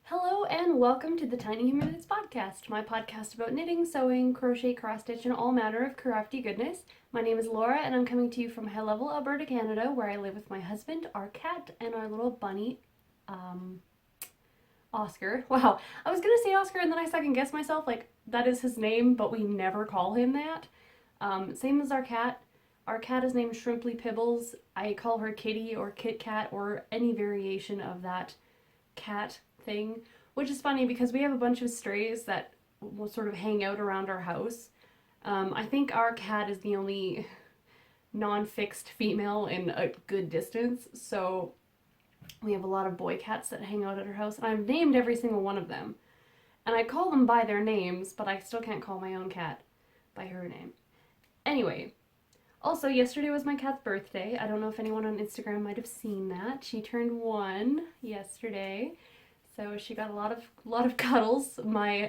Hello and welcome to the Tiny Human Knits podcast, my podcast about knitting, sewing, crochet, cross stitch, and all manner of crafty goodness. My name is Laura and I'm coming to you from High Level, Alberta, Canada, where I live with my husband, our cat, and our little bunny, Oscar. Wow, I was gonna say Oscar and then I second guessed myself, like that is his name, but we never call him that. Same as our cat. Our cat is named Shrimply Pibbles. I call her Kitty or Kit Cat or any variation of that cat thing, which is funny because we have a bunch of strays that will sort of hang out around our house. I think our cat is the only non-fixed female in a good distance, so we have a lot of boy cats that hang out at our house, and I've named every single one of them. And I call them by their names, but I still can't call my own cat by her name. Anyway, also, yesterday was my cat's birthday. I don't know if anyone on Instagram might have seen that. She turned 1 yesterday, so she got a lot of cuddles. My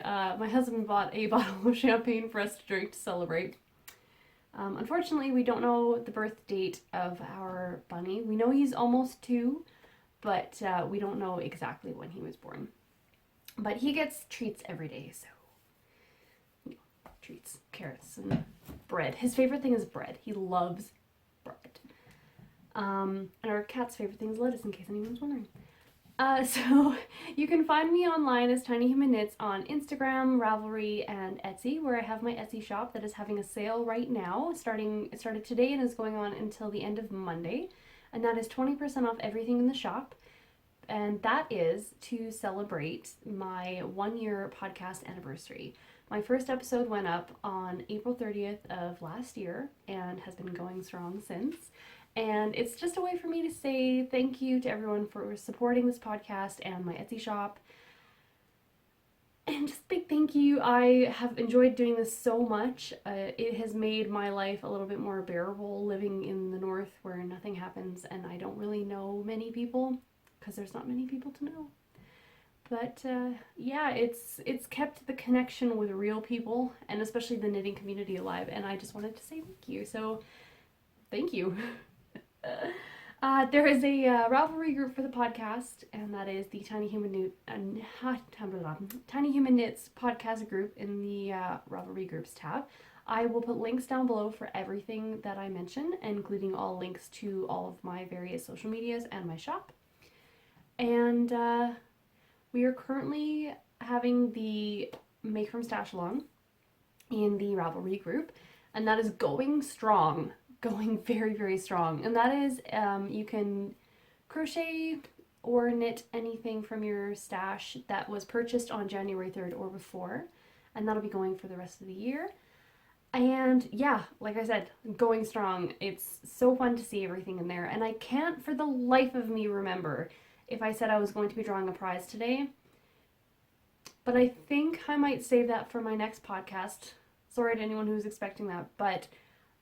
husband bought a bottle of champagne for us to drink to celebrate. Unfortunately, we don't know the birth date of our bunny. We know he's almost 2, but we don't know exactly when he was born. But he gets treats every day, so treats, carrots, and bread. His favorite thing is bread. He loves bread. And our cat's favorite thing is lettuce, in case anyone's wondering. So you can find me online as Tiny Human Knits on Instagram, Ravelry, and Etsy, where I have my Etsy shop that is having a sale right now. It started today and is going on until the end of Monday. And that is 20% off everything in the shop. And that is to celebrate my 1-year podcast anniversary. My first episode went up on April 30th of last year and has been going strong since. And it's just a way for me to say thank you to everyone for supporting this podcast and my Etsy shop. And just a big thank you. I have enjoyed doing this so much. It has made my life a little bit more bearable living in the north where nothing happens and I don't really know many people because there's not many people to know. But yeah, it's kept the connection with real people and especially the knitting community alive, and I just wanted to say thank you. So thank you. There is a Ravelry group for the podcast, and that is the Tiny Human Knits podcast group in the Ravelry groups tab. I will put links down below for everything that I mention, including all links to all of my various social medias and my shop. And we are currently having the Make From Stashalong in the Ravelry group, and that is going strong, going very, very strong. And that is, you can crochet or knit anything from your stash that was purchased on January 3rd or before, and that'll be going for the rest of the year. And yeah, like I said, going strong. It's so fun to see everything in there, and I can't for the life of me remember if I said I was going to be drawing a prize today, but I think I might save that for my next podcast. Sorry to anyone who's expecting that, but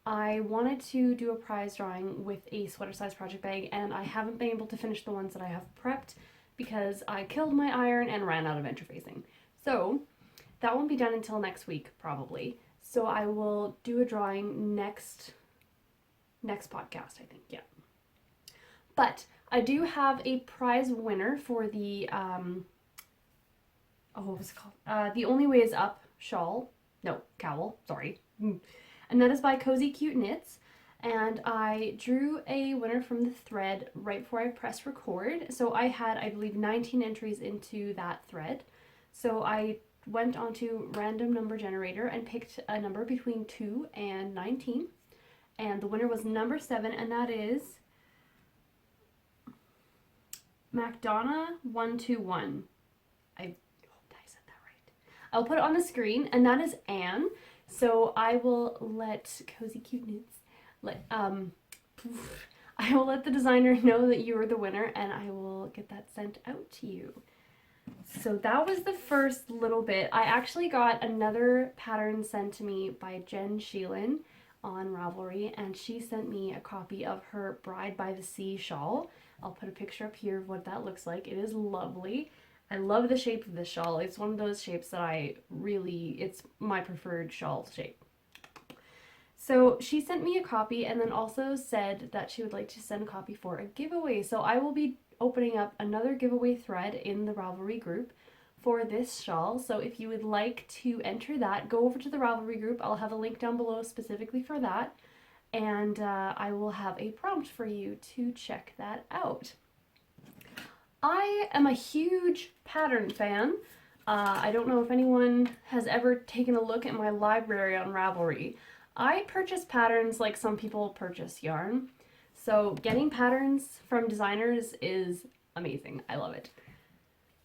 I wanted to do a prize drawing with a sweater size project bag, and I haven't been able to finish the ones that I have prepped because I killed my iron and ran out of interfacing. So that won't be done until next week, probably. So I will do a drawing next podcast, I think, yeah. But I do have a prize winner for the, what was it called? The Only Way Is Up shawl. No, cowl, sorry. And that is by Cozy Cute Knits. And I drew a winner from the thread right before I pressed record. So I had, I believe, 19 entries into that thread. So I went onto random number generator and picked a number between 2 and 19. And the winner was number 7, and that is MacDonna121. I hope I said that right. I'll put it on the screen, and that is Anne. So I will let Cozy Cute Knits I will let the designer know that you are the winner, and I will get that sent out to you. So that was the first little bit. I actually got another pattern sent to me by Jen Sheelan on Ravelry, and she sent me a copy of her Bride by the Sea shawl. I'll put a picture up here of what that looks like. It is lovely. I love the shape of this shawl. It's one of those shapes that it's my preferred shawl shape. So she sent me a copy and then also said that she would like to send a copy for a giveaway. So I will be opening up another giveaway thread in the Ravelry group for this shawl. So if you would like to enter that, go over to the Ravelry group. I'll have a link down below specifically for that. And I will have a prompt for you to check that out. I am a huge pattern fan. I don't know if anyone has ever taken a look at my library on Ravelry. I purchase patterns like some people purchase yarn. So getting patterns from designers is amazing. I love it.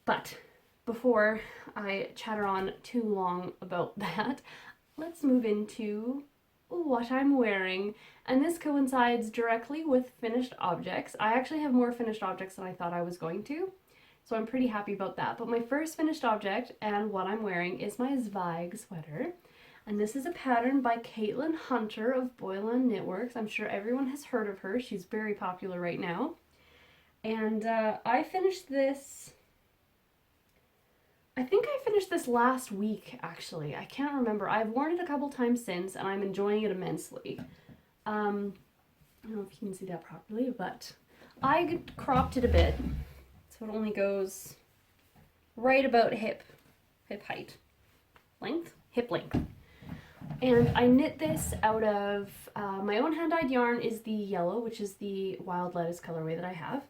But before I chatter on too long about that, let's move into what I'm wearing. And this coincides directly with finished objects. I actually have more finished objects than I thought I was going to, so I'm pretty happy about that. But my first finished object and what I'm wearing is my Zweig sweater. And this is a pattern by Caitlin Hunter of Boylan Knitworks. I'm sure everyone has heard of her. She's very popular right now. And I finished this, I think I finished this last week, actually. I can't remember. I've worn it a couple times since, and I'm enjoying it immensely. I don't know if you can see that properly, but I cropped it a bit, so it only goes right about hip height. Length? Hip length. And I knit this out of, my own hand-dyed yarn is the yellow, which is the wild lettuce colorway that I have.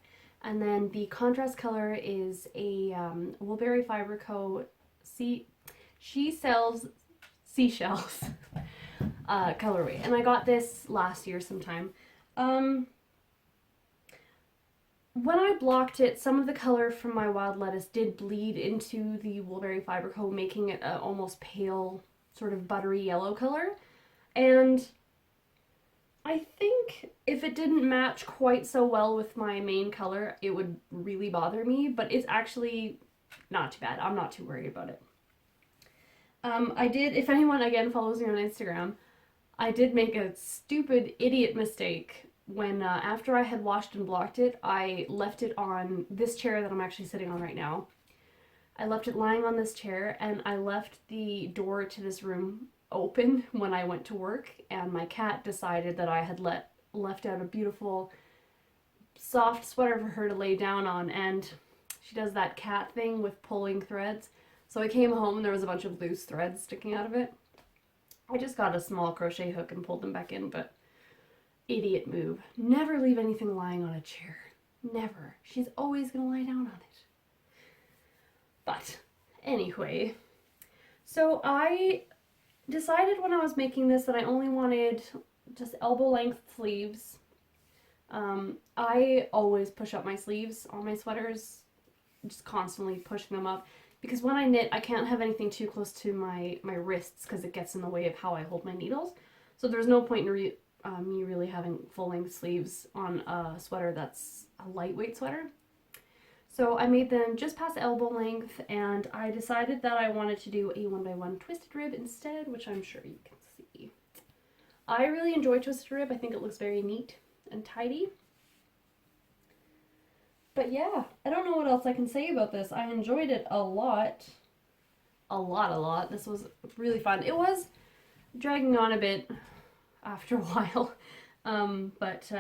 And then the contrast color is a Woolberry Fibre Co. She sells seashells colorway. And I got this last year sometime. When I blocked it, some of the color from my wild lettuce did bleed into the Woolberry Fibre Co., making it an almost pale, sort of buttery yellow color. And I think if it didn't match quite so well with my main color, it would really bother me, but it's actually not too bad. I'm not too worried about it. I did, if anyone again follows me on Instagram, I did make a stupid idiot mistake when after I had washed and blocked it, I left it on this chair that I'm actually sitting on right now. I left it lying on this chair, and I left the door to this room open when I went to work, and my cat decided that I had left out a beautiful soft sweater for her to lay down on, and she does that cat thing with pulling threads. So I came home and there was a bunch of loose threads sticking out of it. I just got a small crochet hook and pulled them back in, but idiot move. Never leave anything lying on a chair. Never. She's always gonna lie down on it. But anyway, so I decided when I was making this that I only wanted just elbow length sleeves. I always push up my sleeves on my sweaters, just constantly pushing them up, because when I knit I can't have anything too close to my wrists because it gets in the way of how I hold my needles. So there's no point in me really having full length sleeves on a sweater that's a lightweight sweater. So I made them just past elbow length, and I decided that I wanted to do a 1x1 twisted rib instead, which I'm sure you can see. I really enjoy twisted rib. I think it looks very neat and tidy. But yeah, I don't know what else I can say about this. I enjoyed it a lot. A lot. This was really fun. It was dragging on a bit after a while, but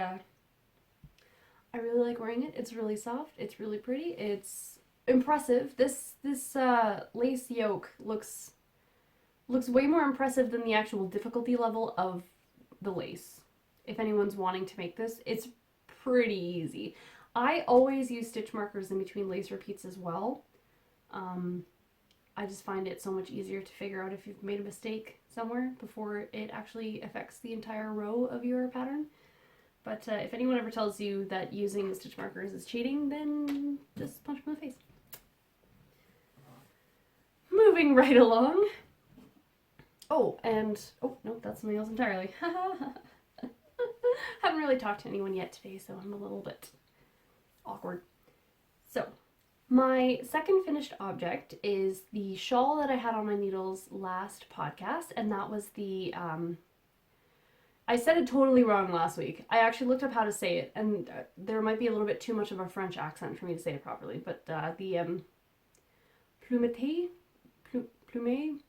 I really like wearing it. It's really soft. It's really pretty. It's impressive. This lace yoke looks way more impressive than the actual difficulty level of the lace. If anyone's wanting to make this, it's pretty easy. I always use stitch markers in between lace repeats as well. I just find it so much easier to figure out if you've made a mistake somewhere before it actually affects the entire row of your pattern. But if anyone ever tells you that using stitch markers is cheating, then just punch them in the face. Moving right along. Oh, no, that's something else entirely. Haven't really talked to anyone yet today, so I'm a little bit awkward. So, my second finished object is the shawl that I had on my needles last podcast, and that was the, I said it totally wrong last week. I actually looked up how to say it, and there might be a little bit too much of a French accent for me to say it properly, but the plume.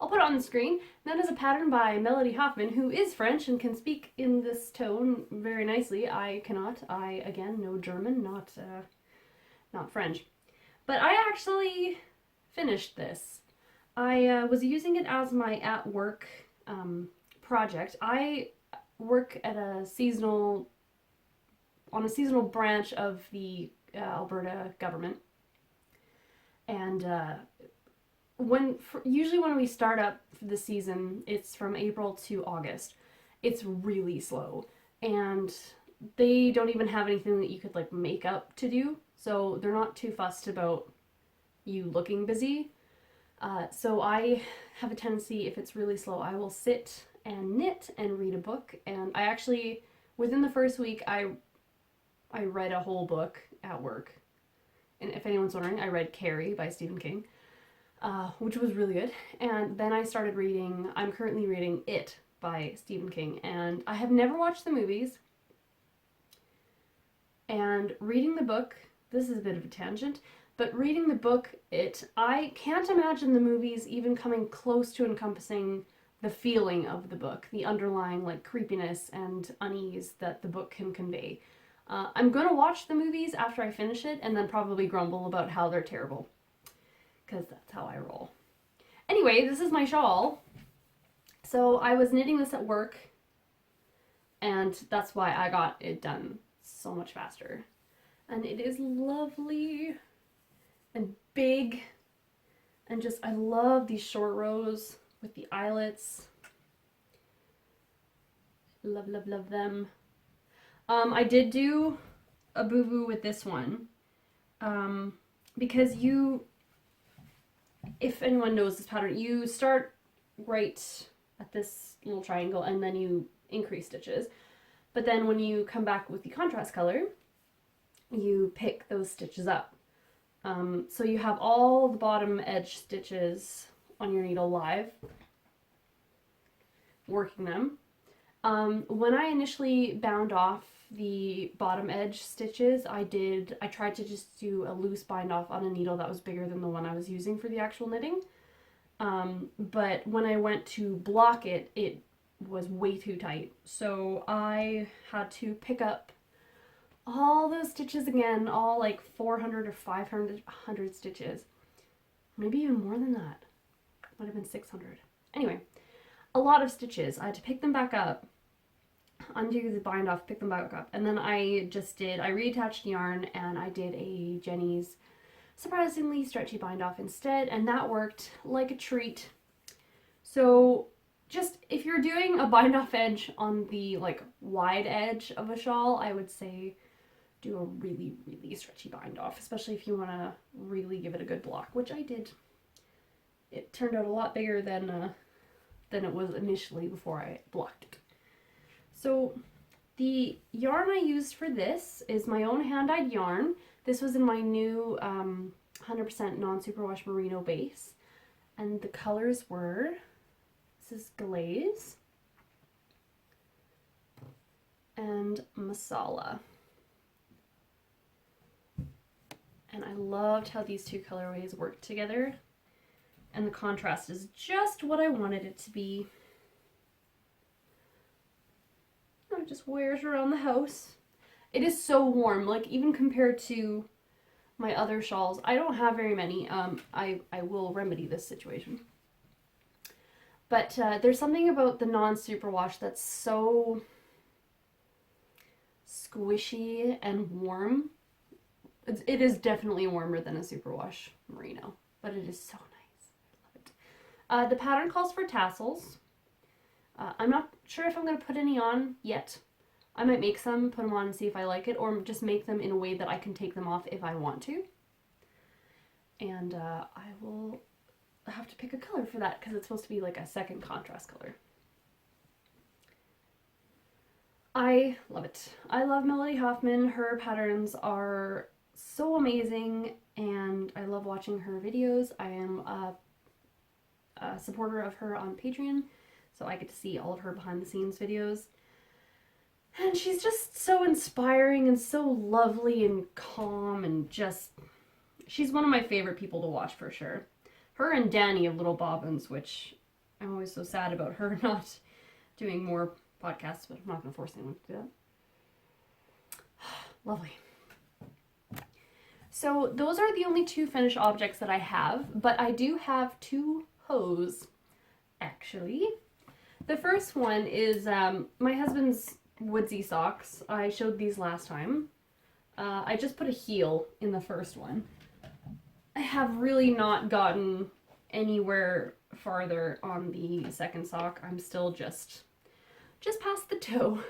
I'll put it on the screen. That is a pattern by Melody Hoffman, who is French and can speak in this tone very nicely. I cannot. I, again, know German, not French. But I actually finished this. I was using it as my at-work project. I work at a seasonal branch of the Alberta government. And usually when we start up the season, it's from April to August. It's really slow, and they don't even have anything that you could like make up to do, so they're not too fussed about you looking busy. So I have a tendency, if it's really slow, I will sit and knit and read a book. And I actually, within the first week, I read a whole book at work. And if anyone's wondering, I read Carrie by Stephen King, which was really good. And then I started reading, I'm currently reading It by Stephen King. And I have never watched the movies. And reading the book, this is a bit of a tangent, but reading the book, I can't imagine the movies even coming close to encompassing the feeling of the book, the underlying like creepiness and unease that the book can convey. I'm gonna watch the movies after I finish it and then probably grumble about how they're terrible, because that's how I roll. Anyway, this is my shawl. So I was knitting this at work, and that's why I got it done so much faster. And it is lovely and big, and just, I love these short rows with the eyelets. Love, love, love them. I did do a boo-boo with this one, because if anyone knows this pattern, you start right at this little triangle and then you increase stitches. But then when you come back with the contrast color, you pick those stitches up. So you have all the bottom edge stitches on your needle live, working them. When I initially bound off the bottom edge stitches, I tried to just do a loose bind off on a needle that was bigger than the one I was using for the actual knitting. But when I went to block it, it was way too tight. So I had to pick up all those stitches again, all like 400 or 500 stitches. Maybe even more than that. Might have been 600. Anyway, a lot of stitches. I had to pick them back up, undo the bind off, pick them back up, and then I reattached yarn and I did a Jenny's surprisingly stretchy bind off instead, and that worked like a treat. So just, if you're doing a bind off edge on the like wide edge of a shawl, I would say do a really, really stretchy bind off, especially if you want to really give it a good block, which I did. It turned out a lot bigger than it was initially before I blocked it. So the yarn I used for this is my own hand-dyed yarn. This was in my new 100% non-superwash merino base, and the colors were, this is glaze and masala. And I loved how these two colorways worked together, and the contrast is just what I wanted it to be. It just wears around the house. It is so warm, like even compared to my other shawls. I don't have very many. I will remedy this situation. But there's something about the non-superwash that's so squishy and warm. It is definitely warmer than a superwash merino, but it is so nice. I love it. The pattern calls for tassels. I'm not sure if I'm going to put any on yet. I might make some, put them on and see if I like it, or just make them in a way that I can take them off if I want to. And I will have to pick a color for that because it's supposed to be like a second contrast color. I love it. I love Melody Hoffman. Her patterns are so amazing, and I love watching her videos. I am a supporter of her on Patreon, so I get to see all of her behind the scenes videos. And she's just so inspiring and so lovely and calm, and just, she's one of my favorite people to watch for sure. Her and Danny of Little Bobbins, which I'm always so sad about her not doing more podcasts, but I'm not going to force anyone to do that. Lovely. So those are the only two finished objects that I have, but I do have two hose, actually. The first one is my husband's Woodsie socks. I showed these last time. I just put a heel in the first one. I have really not gotten anywhere farther on the second sock. I'm still just past the toe.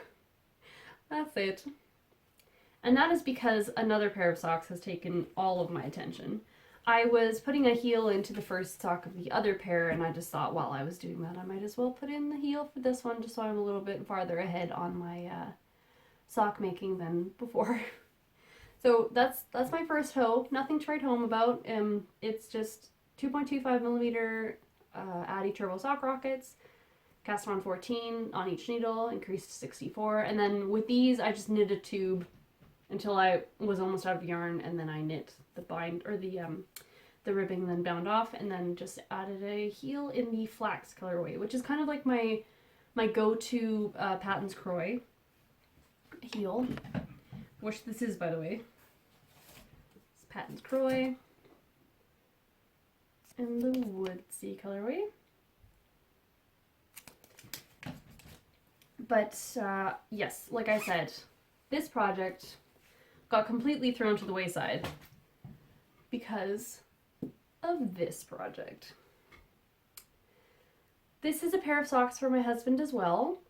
That's it. And that is because another pair of socks has taken all of my attention. I was putting a heel into the first sock of the other pair, and I just thought while I was doing that I might as well put in the heel for this one just so I'm a little bit farther ahead on my sock making than before. So that's my first hoe. Nothing to write home about. It's just 2.25 millimeter Addy Turbo sock rockets, cast on 14 on each needle, increased to 64, and then with these I just knit a tube until I was almost out of yarn, and then I knit the bind or the ribbing, then bound off, and then just added a heel in the flax colorway, which is kind of like my go-to Patton's Croy heel, which this is, by the way. It's Patton's Croy and the Woodsie colorway. But yes, like I said, this project got completely thrown to the wayside because of this project. This is a pair of socks for my husband as well,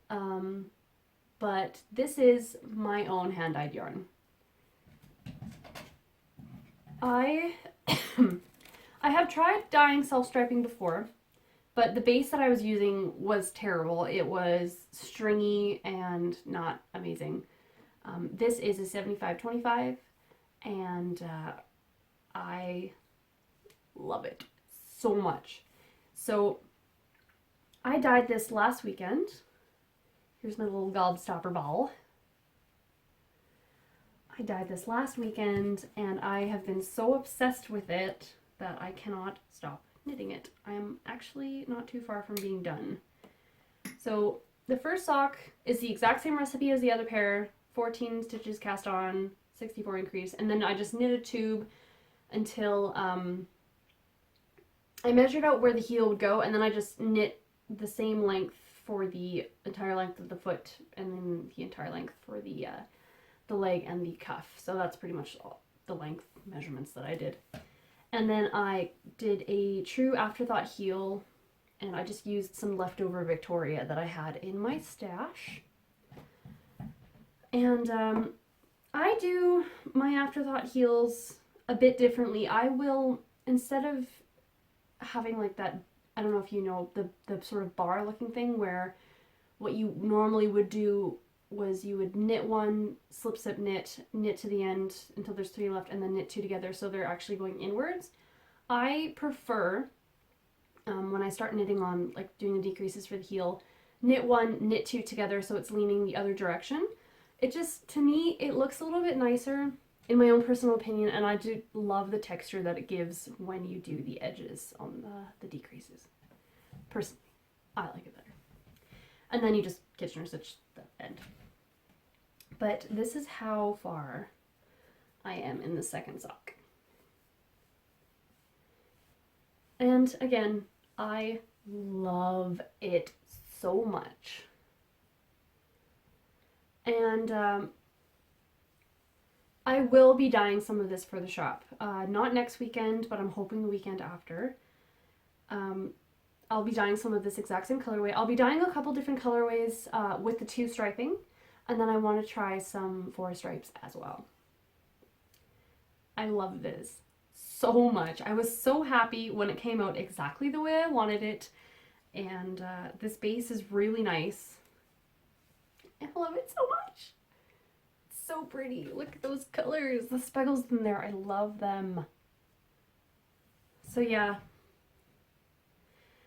but this is my own hand-dyed yarn. I have tried dyeing self-striping before, but the base that I was using was terrible. It was stringy and not amazing. This is a 75/25, and I love it so much. So I dyed this last weekend. Here's my little gobstopper ball. I dyed this last weekend, and I have been so obsessed with it that I cannot stop knitting it. I am actually not too far from being done. So the first sock is the exact same recipe as the other pair. 14 stitches cast on, 64 increase, and then I just knit a tube until I measured out where the heel would go, and then I just knit the same length for the entire length of the foot, and then the entire length for the leg and the cuff. So that's pretty much all the length measurements that I did. And then I did a true afterthought heel, and I just used some leftover Victoria that I had in my stash. And I do my afterthought heels a bit differently. I will, instead of having like that, I don't know if you know, the sort of bar looking thing where what you normally would do was you would knit one, slip, knit to the end until there's 3 left, and then knit 2 together so they're actually going inwards. I prefer, when I start knitting on, like doing the decreases for the heel, knit 1, knit 2 together so it's leaning the other direction. It just, to me, it looks a little bit nicer in my own personal opinion, and I do love the texture that it gives when you do the edges on the decreases. Personally, I like it better. And then you just Kitchener stitch the end. But this is how far I am in the second sock. And again, I love it so much. And I will be dyeing some of this for the shop. Not next weekend, but I'm hoping the weekend after. I'll be dyeing some of this exact same colorway. I'll be dyeing a couple different colorways with the 2 striping, and then I want to try some 4 stripes as well. I love this so much. I was so happy when it came out exactly the way I wanted it, and this base is really nice. I love it so much. It's so pretty. Look at those colors, the speckles in there. I love them. So yeah,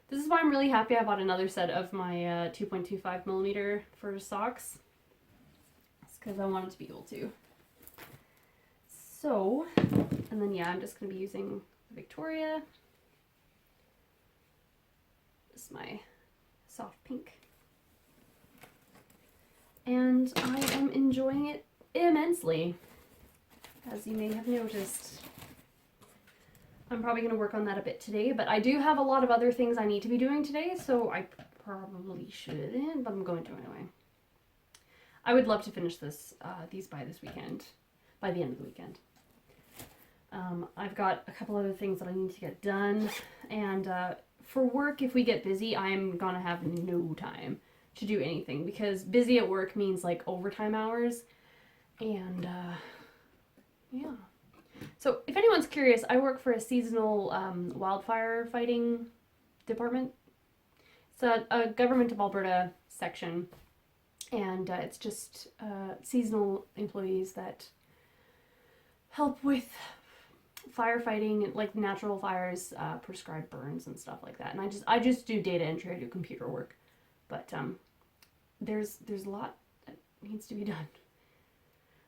this is why I'm really happy I bought another set of my 2.25 millimeter for socks. It's because I wanted to be able to. So, and then yeah, I'm just going to be using Victoria. This is my soft pink. And I am enjoying it immensely, as you may have noticed. I'm probably going to work on that a bit today, but I do have a lot of other things I need to be doing today, so I probably shouldn't, but I'm going to anyway. I would love to finish these by this weekend, by the end of the weekend. I've got a couple other things that I need to get done, and for work, if we get busy, I'm going to have no time to do anything, because busy at work means like overtime hours, and yeah. So if anyone's curious, I work for a seasonal wildfire fighting department. It's a Government of Alberta section, and it's just seasonal employees that help with firefighting, like natural fires, prescribed burns and stuff like that. And I just do data entry, I do computer work, but there's a lot that needs to be done.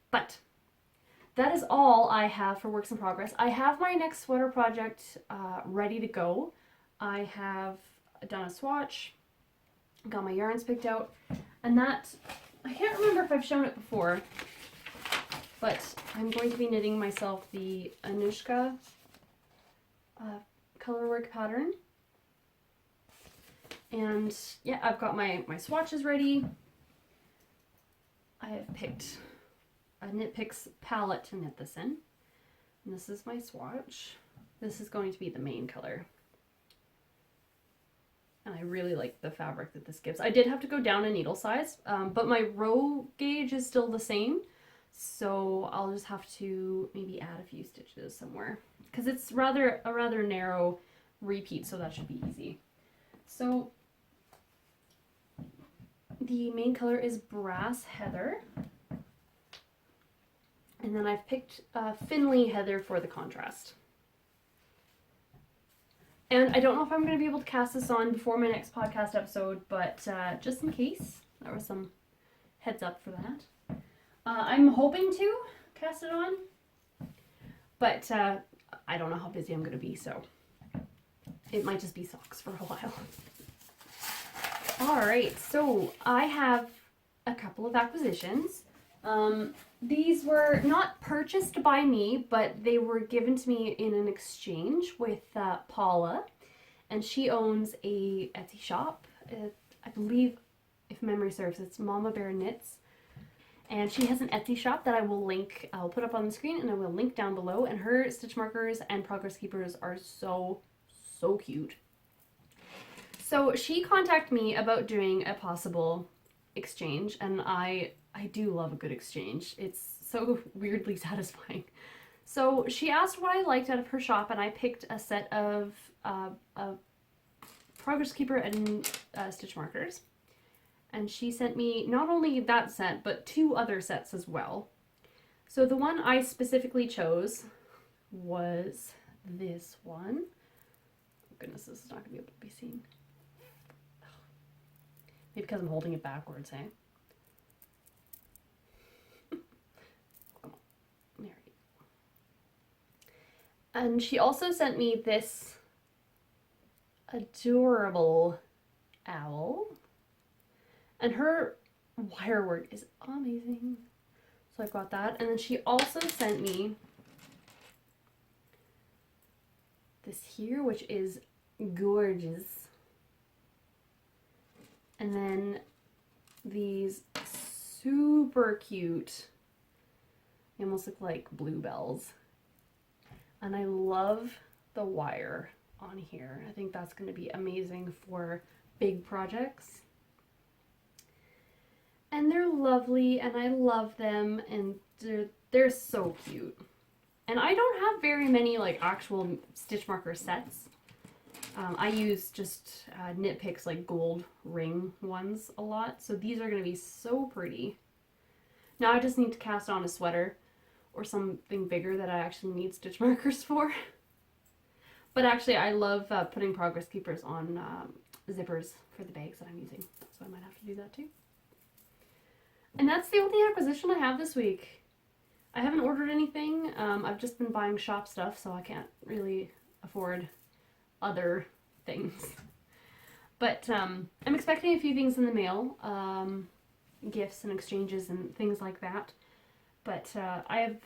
But that is all I have for works in progress. I have my next sweater project ready to go. I have done a swatch, got my yarns picked out, and that, I can't remember if I've shown it before, but I'm going to be knitting myself the Anushka colorwork pattern. And yeah, I've got my swatches ready. I have picked a Knit Picks palette to knit this in. And this is my swatch. This is going to be the main color. And I really like the fabric that this gives. I did have to go down a needle size, but my row gauge is still the same. So I'll just have to maybe add a few stitches somewhere, because it's a rather narrow repeat, so that should be easy. So the main color is Brass Heather. And then I've picked Finley Heather for the contrast. And I don't know if I'm going to be able to cast this on before my next podcast episode, but just in case, there was some heads up for that. I'm hoping to cast it on, but I don't know how busy I'm going to be, so it might just be socks for a while. Alright, so I have a couple of acquisitions. These were not purchased by me, but they were given to me in an exchange with Paula, and she owns a Etsy shop. I believe, if memory serves, it's Mama Bear Knits. And she has an Etsy shop that I will link, I'll put up on the screen, and I will link down below. And her stitch markers and progress keepers are so cute. So she contacted me about doing a possible exchange, and I do love a good exchange. It's so weirdly satisfying. So she asked what I liked out of her shop, and I picked a set of progress keeper and stitch markers. And she sent me not only that set, but 2 other sets as well. So the one I specifically chose was this one. Oh goodness, this is not going to be able to be seen. Maybe because I'm holding it backwards, eh? Come on. There we go. And she also sent me this adorable owl. And her wire work is amazing. So I've got that. And then she also sent me this here, which is gorgeous. And then these super cute, they almost look like bluebells. And I love the wire on here. I think that's going to be amazing for big projects. And they're lovely, and I love them, and they're so cute. And I don't have very many like actual stitch marker sets. I use just Knit Picks like gold ring ones a lot, so these are going to be so pretty. Now I just need to cast on a sweater or something bigger that I actually need stitch markers for. But actually I love putting progress keepers on zippers for the bags that I'm using, so I might have to do that too. And that's the only acquisition I have this week. I haven't ordered anything. I've just been buying shop stuff, so I can't really afford other things. But I'm expecting a few things in the mail, gifts and exchanges and things like that. But I have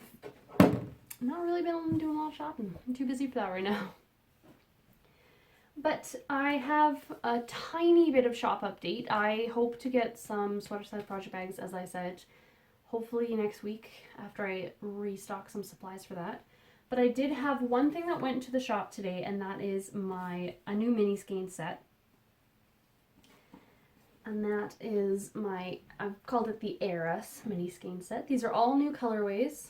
not really been doing a lot of shopping. I'm too busy for that right now. But I have a tiny bit of shop update. I hope to get some sweater size project bags, as I said, hopefully next week after I restock some supplies for that. But I did have one thing that went to the shop today, and that is a new mini skein set. And that is I've called it the Eras mini skein set. These are all new colorways.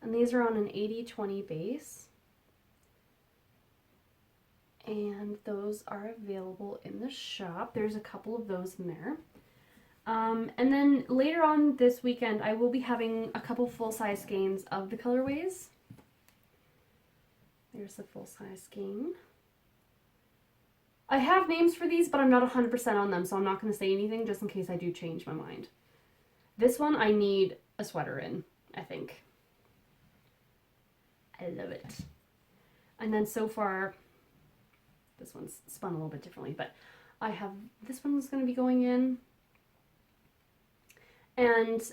And these are on an 80-20 base. And those are available in the shop. There's a couple of those in there. And then later on this weekend, I will be having a couple full-size skeins of the colorways. There's the full-size skein. I have names for these, but I'm not 100% on them, so I'm not going to say anything just in case I do change my mind. This one I need a sweater in, I think. I love it. And then so far, this one's spun a little bit differently, but this one's going to be going in. And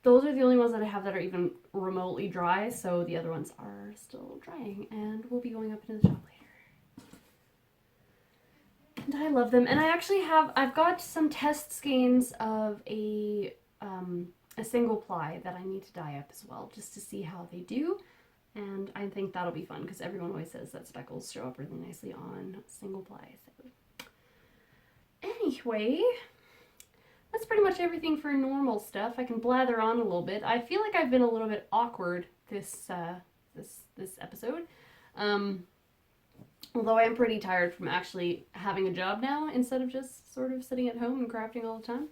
those are the only ones that I have that are even remotely dry, so the other ones are still drying and will be going up into the shop later. And I love them. And I actually I've got some test skeins of a single ply that I need to dye up as well, just to see how they do. And I think that'll be fun because everyone always says that speckles show up really nicely on single ply. So anyway, that's pretty much everything for normal stuff. I can blather on a little bit. I feel like I've been a little bit awkward this episode. Although I am pretty tired from actually having a job now instead of just sort of sitting at home and crafting all the time.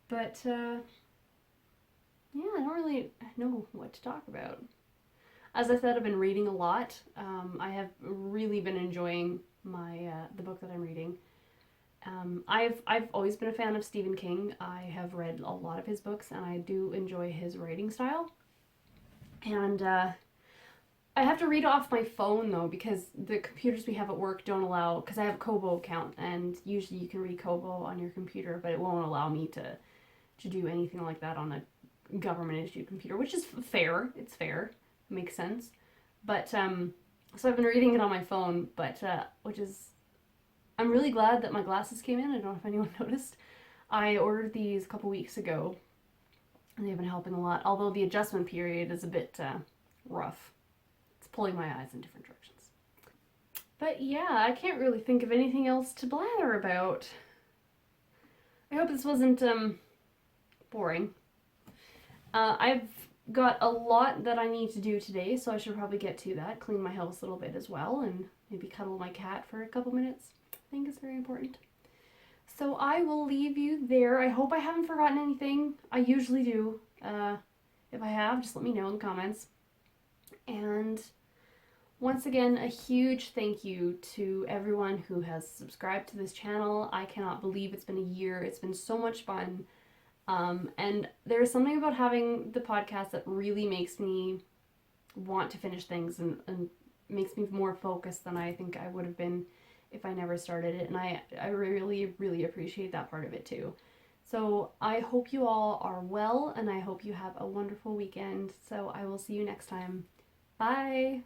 But yeah, I don't really know what to talk about. As I said, I've been reading a lot. I have really been enjoying the book that I'm reading. I've always been a fan of Stephen King. I have read a lot of his books, and I do enjoy his writing style. And I have to read off my phone, though, because the computers we have at work don't allow, because I have a Kobo account, and usually you can read Kobo on your computer, but it won't allow me to do anything like that on a government-issued computer, which is fair. It's fair. It makes sense. But, so I've been reading it on my phone, but, I'm really glad that my glasses came in. I don't know if anyone noticed. I ordered these a couple weeks ago, and they've been helping a lot, although the adjustment period is a bit rough. It's pulling my eyes in different directions. But yeah, I can't really think of anything else to blather about. I hope this wasn't boring. I've got a lot that I need to do today, so I should probably get to that. Clean my house a little bit as well, and maybe cuddle my cat for a couple minutes. I think it's very important. So I will leave you there. I hope I haven't forgotten anything. I usually do. If I have, just let me know in the comments. And once again, a huge thank you to everyone who has subscribed to this channel. I cannot believe it's been a year. It's been so much fun. And there's something about having the podcast that really makes me want to finish things and makes me more focused than I think I would have been if I never started it. And I really, really appreciate that part of it too. So I hope you all are well, and I hope you have a wonderful weekend. So I will see you next time. Bye!